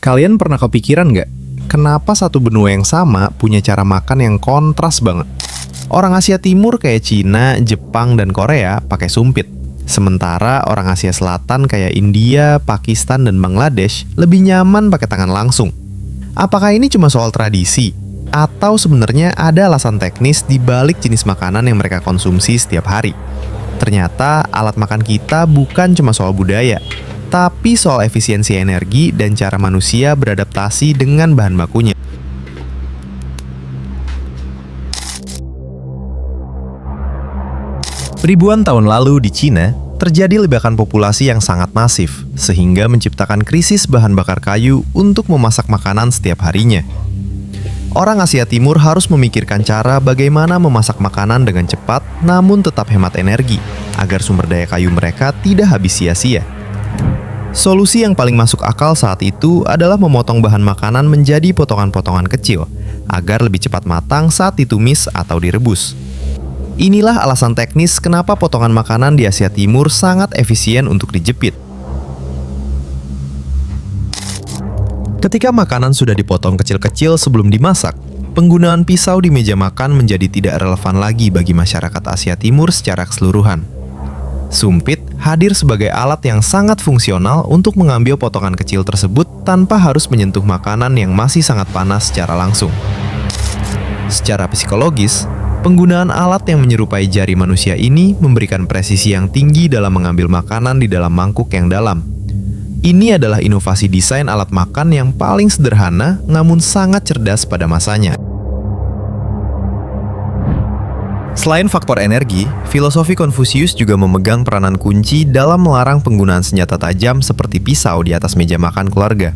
Kalian pernah kepikiran nggak, kenapa satu benua yang sama punya cara makan yang kontras banget? Orang Asia Timur kayak Cina, Jepang, dan Korea pakai sumpit. Sementara orang Asia Selatan kayak India, Pakistan, dan Bangladesh lebih nyaman pakai tangan langsung. Apakah ini cuma soal tradisi? Atau sebenarnya ada alasan teknis di balik jenis makanan yang mereka konsumsi setiap hari? Ternyata alat makan kita bukan cuma soal budaya, tapi soal efisiensi energi dan cara manusia beradaptasi dengan bahan bakunya. Ribuan tahun lalu di Cina, terjadi ledakan populasi yang sangat masif, sehingga menciptakan krisis bahan bakar kayu untuk memasak makanan setiap harinya. Orang Asia Timur harus memikirkan cara bagaimana memasak makanan dengan cepat, namun tetap hemat energi, agar sumber daya kayu mereka tidak habis sia-sia. Solusi yang paling masuk akal saat itu adalah memotong bahan makanan menjadi potongan-potongan kecil, agar lebih cepat matang saat ditumis atau direbus. Inilah alasan teknis kenapa potongan makanan di Asia Timur sangat efisien untuk dijepit. Ketika makanan sudah dipotong kecil-kecil sebelum dimasak, penggunaan pisau di meja makan menjadi tidak relevan lagi bagi masyarakat Asia Timur secara keseluruhan. Sumpit hadir sebagai alat yang sangat fungsional untuk mengambil potongan kecil tersebut tanpa harus menyentuh makanan yang masih sangat panas secara langsung. Secara psikologis, penggunaan alat yang menyerupai jari manusia ini memberikan presisi yang tinggi dalam mengambil makanan di dalam mangkuk yang dalam. Ini adalah inovasi desain alat makan yang paling sederhana namun sangat cerdas pada masanya. Selain faktor energi, filosofi Konfusius juga memegang peranan kunci dalam melarang penggunaan senjata tajam seperti pisau di atas meja makan keluarga.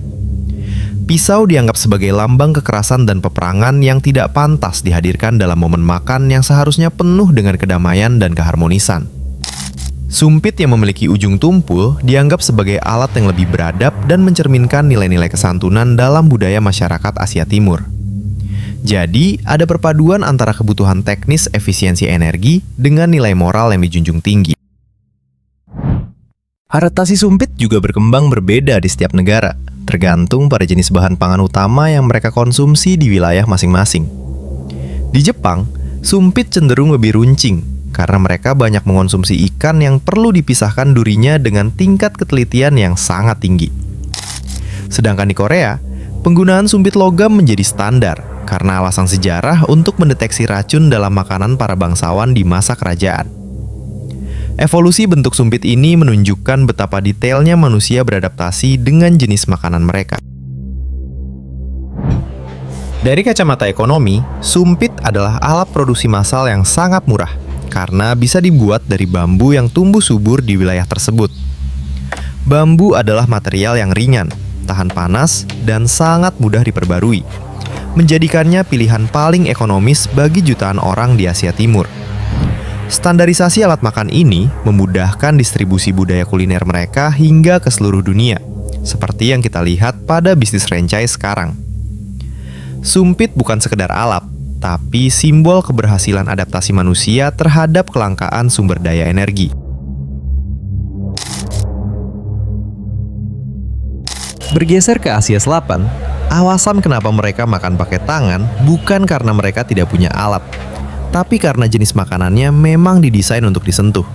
Pisau dianggap sebagai lambang kekerasan dan peperangan yang tidak pantas dihadirkan dalam momen makan yang seharusnya penuh dengan kedamaian dan keharmonisan. Sumpit yang memiliki ujung tumpul dianggap sebagai alat yang lebih beradab dan mencerminkan nilai-nilai kesantunan dalam budaya masyarakat Asia Timur. Jadi, ada perpaduan antara kebutuhan teknis efisiensi energi dengan nilai moral yang dijunjung tinggi. Adaptasi sumpit juga berkembang berbeda di setiap negara, tergantung pada jenis bahan pangan utama yang mereka konsumsi di wilayah masing-masing. Di Jepang, sumpit cenderung lebih runcing, karena mereka banyak mengonsumsi ikan yang perlu dipisahkan durinya dengan tingkat ketelitian yang sangat tinggi. Sedangkan di Korea, penggunaan sumpit logam menjadi standar karena alasan sejarah untuk mendeteksi racun dalam makanan para bangsawan di masa kerajaan. Evolusi bentuk sumpit ini menunjukkan betapa detailnya manusia beradaptasi dengan jenis makanan mereka. Dari kacamata ekonomi, sumpit adalah alat produksi massal yang sangat murah, karena bisa dibuat dari bambu yang tumbuh subur di wilayah tersebut. Bambu adalah material yang ringan, tahan panas, dan sangat mudah diperbarui, menjadikannya pilihan paling ekonomis bagi jutaan orang di Asia Timur. Standarisasi alat makan ini memudahkan distribusi budaya kuliner mereka hingga ke seluruh dunia, seperti yang kita lihat pada bisnis franchise sekarang. Sumpit bukan sekedar alat, tapi simbol keberhasilan adaptasi manusia terhadap kelangkaan sumber daya energi. Bergeser ke Asia Selatan, alasan kenapa mereka makan pakai tangan bukan karena mereka tidak punya alat, tapi karena jenis makanannya memang didesain untuk disentuh.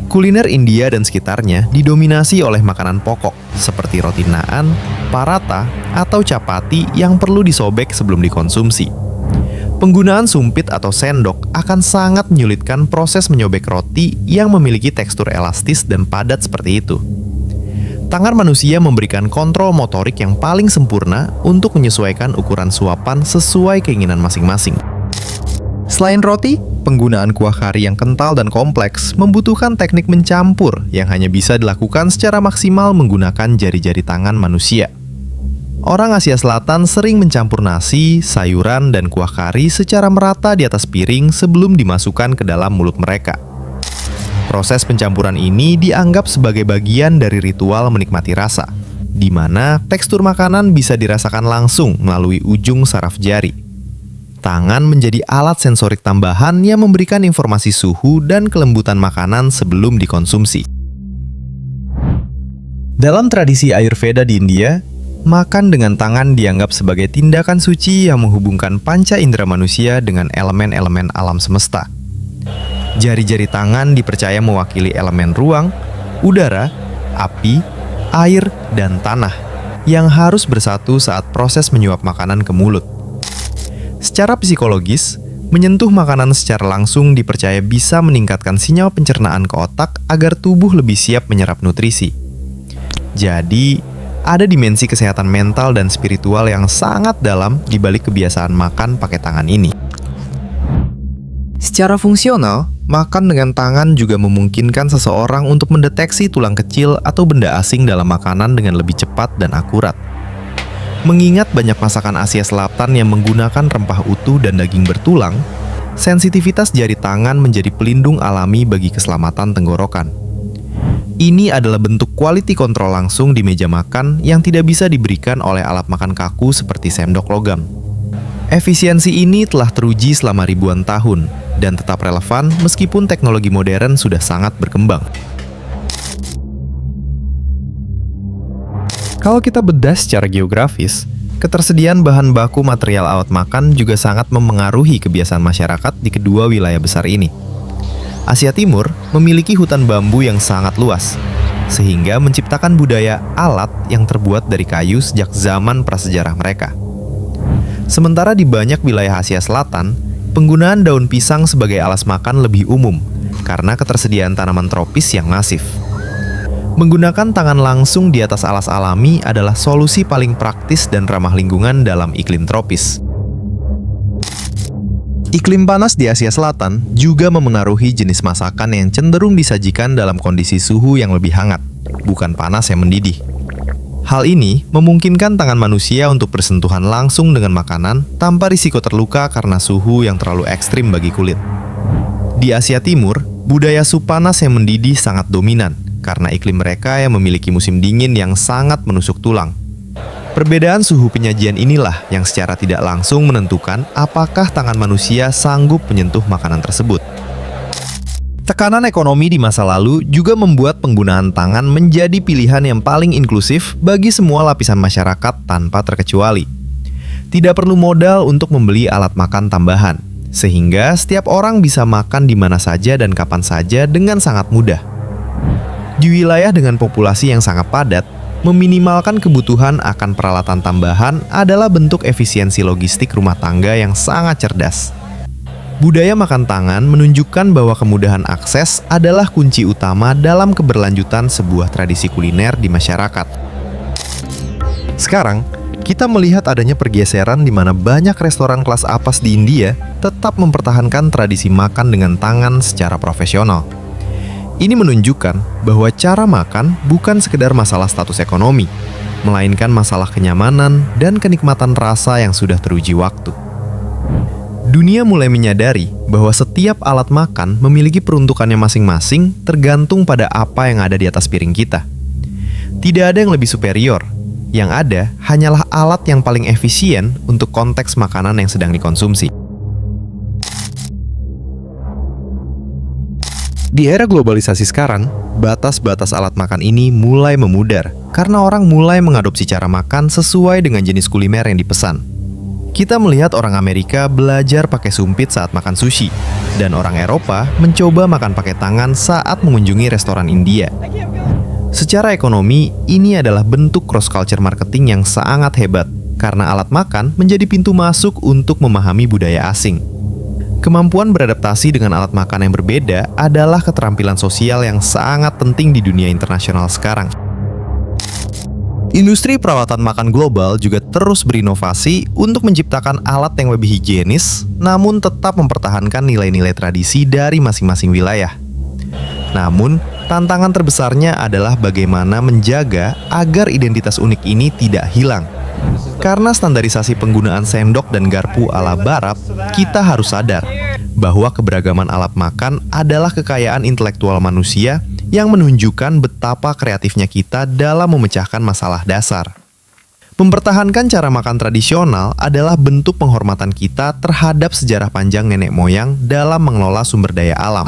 Kuliner India dan sekitarnya didominasi oleh makanan pokok seperti roti naan, paratha, atau chapati yang perlu disobek sebelum dikonsumsi. Penggunaan sumpit atau sendok akan sangat menyulitkan proses menyobek roti yang memiliki tekstur elastis dan padat seperti itu. Tangan manusia memberikan kontrol motorik yang paling sempurna untuk menyesuaikan ukuran suapan sesuai keinginan masing-masing. Selain roti, penggunaan kuah kari yang kental dan kompleks membutuhkan teknik mencampur yang hanya bisa dilakukan secara maksimal menggunakan jari-jari tangan manusia. Orang Asia Selatan sering mencampur nasi, sayuran, dan kuah kari secara merata di atas piring sebelum dimasukkan ke dalam mulut mereka. Proses pencampuran ini dianggap sebagai bagian dari ritual menikmati rasa, di mana tekstur makanan bisa dirasakan langsung melalui ujung saraf jari. Tangan menjadi alat sensorik tambahan yang memberikan informasi suhu dan kelembutan makanan sebelum dikonsumsi. Dalam tradisi Ayurveda di India, makan dengan tangan dianggap sebagai tindakan suci yang menghubungkan panca indera manusia dengan elemen-elemen alam semesta. Jari-jari tangan dipercaya mewakili elemen ruang, udara, api, air, dan tanah yang harus bersatu saat proses menyuap makanan ke mulut. Secara psikologis, menyentuh makanan secara langsung dipercaya bisa meningkatkan sinyal pencernaan ke otak agar tubuh lebih siap menyerap nutrisi. Jadi, ada dimensi kesehatan mental dan spiritual yang sangat dalam di balik kebiasaan makan pakai tangan ini. Secara fungsional, makan dengan tangan juga memungkinkan seseorang untuk mendeteksi tulang kecil atau benda asing dalam makanan dengan lebih cepat dan akurat. Mengingat banyak masakan Asia Selatan yang menggunakan rempah utuh dan daging bertulang, sensitivitas jari tangan menjadi pelindung alami bagi keselamatan tenggorokan. Ini adalah bentuk quality control langsung di meja makan yang tidak bisa diberikan oleh alat makan kaku seperti sendok logam. Efisiensi ini telah teruji selama ribuan tahun dan tetap relevan meskipun teknologi modern sudah sangat berkembang. Kalau kita bedah secara geografis, ketersediaan bahan baku material alat makan juga sangat memengaruhi kebiasaan masyarakat di kedua wilayah besar ini. Asia Timur memiliki hutan bambu yang sangat luas, sehingga menciptakan budaya alat yang terbuat dari kayu sejak zaman prasejarah mereka. Sementara di banyak wilayah Asia Selatan, penggunaan daun pisang sebagai alas makan lebih umum karena ketersediaan tanaman tropis yang masif. Menggunakan tangan langsung di atas alas alami adalah solusi paling praktis dan ramah lingkungan dalam iklim tropis. Iklim panas di Asia Selatan juga memengaruhi jenis masakan yang cenderung disajikan dalam kondisi suhu yang lebih hangat, bukan panas yang mendidih. Hal ini memungkinkan tangan manusia untuk bersentuhan langsung dengan makanan tanpa risiko terluka karena suhu yang terlalu ekstrim bagi kulit. Di Asia Timur, budaya sup panas yang mendidih sangat dominan karena iklim mereka yang memiliki musim dingin yang sangat menusuk tulang. Perbedaan suhu penyajian inilah yang secara tidak langsung menentukan apakah tangan manusia sanggup menyentuh makanan tersebut. Tekanan ekonomi di masa lalu juga membuat penggunaan tangan menjadi pilihan yang paling inklusif bagi semua lapisan masyarakat tanpa terkecuali. Tidak perlu modal untuk membeli alat makan tambahan, sehingga setiap orang bisa makan di mana saja dan kapan saja dengan sangat mudah. Di wilayah dengan populasi yang sangat padat, meminimalkan kebutuhan akan peralatan tambahan adalah bentuk efisiensi logistik rumah tangga yang sangat cerdas. Budaya makan tangan menunjukkan bahwa kemudahan akses adalah kunci utama dalam keberlanjutan sebuah tradisi kuliner di masyarakat. Sekarang, kita melihat adanya pergeseran di mana banyak restoran kelas atas di India tetap mempertahankan tradisi makan dengan tangan secara profesional. Ini menunjukkan bahwa cara makan bukan sekedar masalah status ekonomi, melainkan masalah kenyamanan dan kenikmatan rasa yang sudah teruji waktu. Dunia mulai menyadari bahwa setiap alat makan memiliki peruntukannya masing-masing tergantung pada apa yang ada di atas piring kita. Tidak ada yang lebih superior, yang ada hanyalah alat yang paling efisien untuk konteks makanan yang sedang dikonsumsi. Di era globalisasi sekarang, batas-batas alat makan ini mulai memudar karena orang mulai mengadopsi cara makan sesuai dengan jenis kuliner yang dipesan. Kita melihat orang Amerika belajar pakai sumpit saat makan sushi, dan orang Eropa mencoba makan pakai tangan saat mengunjungi restoran India. Secara ekonomi, ini adalah bentuk cross-culture marketing yang sangat hebat karena alat makan menjadi pintu masuk untuk memahami budaya asing. Kemampuan beradaptasi dengan alat makan yang berbeda adalah keterampilan sosial yang sangat penting di dunia internasional sekarang. Industri perawatan makan global juga terus berinovasi untuk menciptakan alat yang lebih higienis, namun tetap mempertahankan nilai-nilai tradisi dari masing-masing wilayah. Namun, tantangan terbesarnya adalah bagaimana menjaga agar identitas unik ini tidak hilang. Karena standarisasi penggunaan sendok dan garpu ala barat, kita harus sadar bahwa keberagaman alat makan adalah kekayaan intelektual manusia yang menunjukkan betapa kreatifnya kita dalam memecahkan masalah dasar. Mempertahankan cara makan tradisional adalah bentuk penghormatan kita terhadap sejarah panjang nenek moyang dalam mengelola sumber daya alam.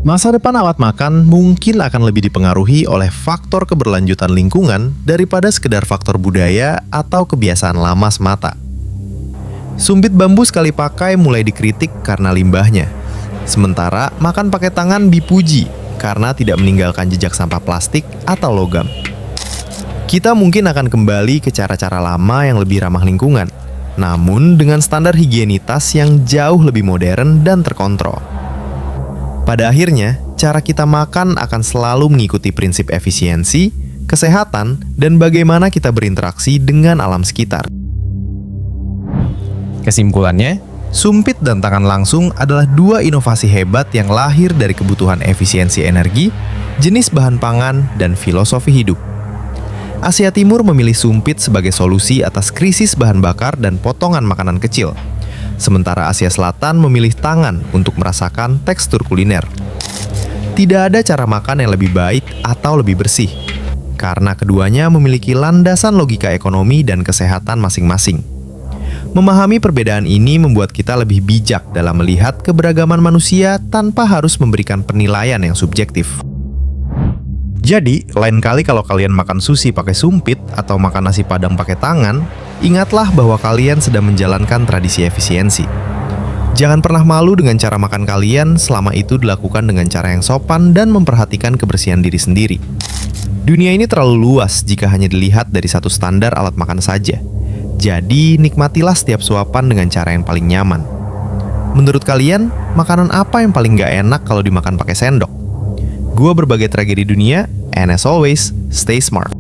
Masa depan alat makan mungkin akan lebih dipengaruhi oleh faktor keberlanjutan lingkungan daripada sekedar faktor budaya atau kebiasaan lama semata. Sumpit bambu sekali pakai mulai dikritik karena limbahnya. Sementara makan pakai tangan dipuji karena tidak meninggalkan jejak sampah plastik atau logam. Kita mungkin akan kembali ke cara-cara lama yang lebih ramah lingkungan, namun dengan standar higienitas yang jauh lebih modern dan terkontrol. Pada akhirnya, cara kita makan akan selalu mengikuti prinsip efisiensi, kesehatan, dan bagaimana kita berinteraksi dengan alam sekitar. Kesimpulannya, sumpit dan tangan langsung adalah dua inovasi hebat yang lahir dari kebutuhan efisiensi energi, jenis bahan pangan, dan filosofi hidup. Asia Timur memilih sumpit sebagai solusi atas krisis bahan bakar dan potongan makanan kecil. Sementara Asia Selatan memilih tangan untuk merasakan tekstur kuliner. Tidak ada cara makan yang lebih baik atau lebih bersih, karena keduanya memiliki landasan logika ekonomi dan kesehatan masing-masing. Memahami perbedaan ini membuat kita lebih bijak dalam melihat keberagaman manusia tanpa harus memberikan penilaian yang subjektif. Jadi, lain kali kalau kalian makan sushi pakai sumpit atau makan nasi padang pakai tangan, ingatlah bahwa kalian sedang menjalankan tradisi efisiensi. Jangan pernah malu dengan cara makan kalian selama itu dilakukan dengan cara yang sopan dan memperhatikan kebersihan diri sendiri. Dunia ini terlalu luas jika hanya dilihat dari satu standar alat makan saja. Jadi, nikmatilah setiap suapan dengan cara yang paling nyaman. Menurut kalian, makanan apa yang paling gak enak kalau dimakan pakai sendok? Gua berbagai tragedi dunia, and as always, stay smart.